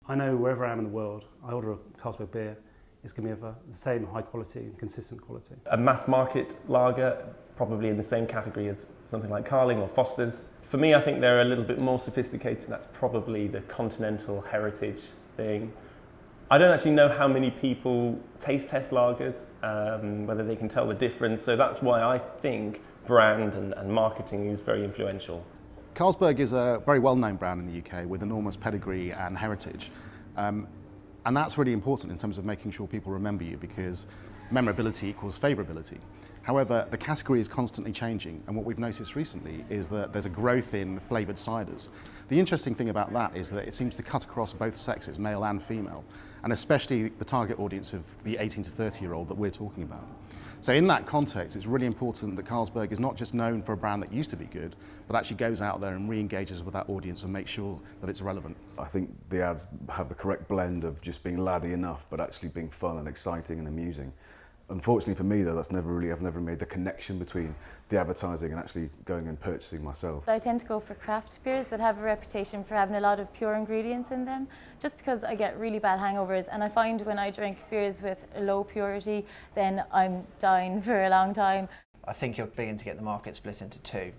I know wherever I am in the world, I order a Carlsberg beer, it's going to be of the same high quality and consistent quality. A mass market lager, probably in the same category as something like Carling or Foster's. For me, I think they're a little bit more sophisticated. That's probably the continental heritage thing. I don't actually know how many people taste test lagers, whether they can tell the difference. So that's why I think brand and marketing is very influential. Carlsberg is a very well-known brand in the UK with enormous pedigree and heritage. And that's really important in terms of making sure people remember you, because memorability equals favourability. However, the category is constantly changing, and what we've noticed recently is that there's a growth in flavoured ciders. The interesting thing about that is that it seems to cut across both sexes, male and female, and especially the target audience of the 18 to 30-year-old that we're talking about. So in that context, it's really important that Carlsberg is not just known for a brand that used to be good, but actually goes out there and re-engages with that audience and makes sure that it's relevant. I think the ads have the correct blend of just being laddie enough, but actually being fun and exciting and amusing. Unfortunately for me though, I've never made the connection between the advertising and actually going and purchasing myself. I tend to go for craft beers that have a reputation for having a lot of pure ingredients in them, just because I get really bad hangovers, and I find when I drink beers with a low purity, then I'm dying for a long time. I think you're beginning to get the market split into two.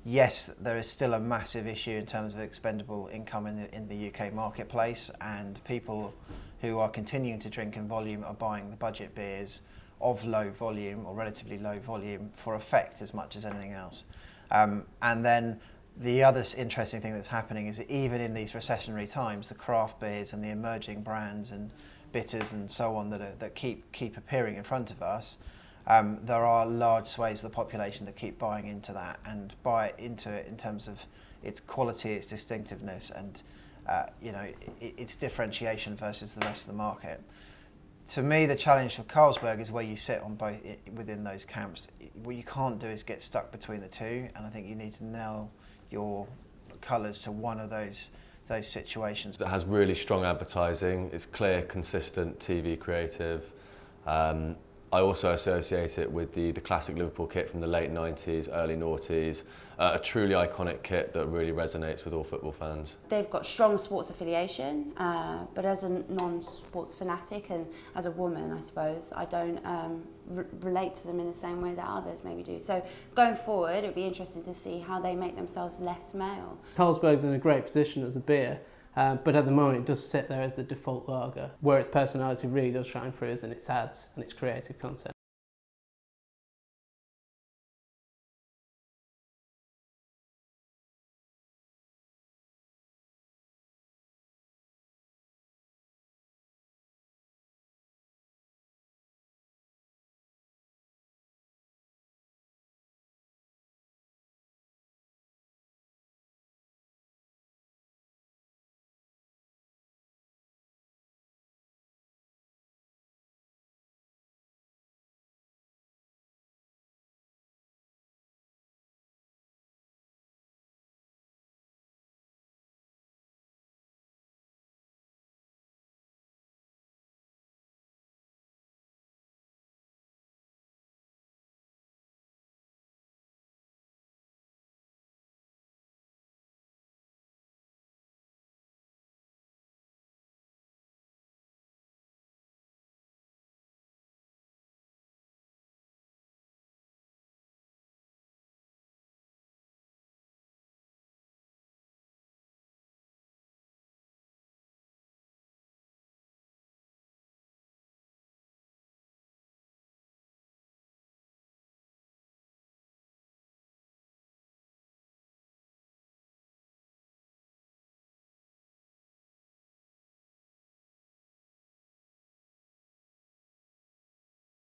Yes, there is still a massive issue in terms of expendable income in the UK marketplace, and people who are continuing to drink in volume are buying the budget beers of low volume or relatively low volume for effect as much as anything else. And then the other interesting thing that's happening is that even in these recessionary times, the craft beers and the emerging brands and bitters and so on that keep appearing in front of us, there are large swathes of the population that keep buying into that and buy into it in terms of its quality, its distinctiveness, and its differentiation versus the rest of the market. To me, the challenge for Carlsberg is where you sit on both within those camps. What you can't do is get stuck between the two, and I think you need to nail your colours to one of those situations. It has really strong advertising. It's clear, consistent TV creative. I also associate it with the classic Liverpool kit from the late 90s, early noughties, a truly iconic kit that really resonates with all football fans. They've got strong sports affiliation, but as a non-sports fanatic and as a woman, I suppose, I don't relate to them in the same way that others maybe do. So going forward, it would be interesting to see how they make themselves less male. Carlsberg's in a great position as a beer. But at the moment it does sit there as the default lager, where its personality really does shine through is in its ads and its creative content.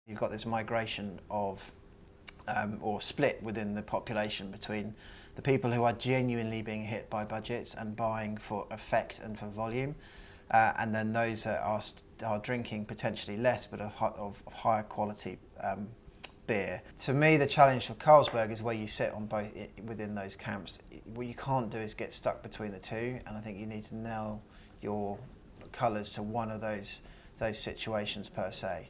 You've got this migration of, or split within the population between the people who are genuinely being hit by budgets and buying for effect and for volume, and then those that are drinking potentially less but of higher quality beer. To me, the challenge for Carlsberg is where you sit on both within those camps. What you can't do is get stuck between the two, and I think you need to nail your colours to one of those situations per se.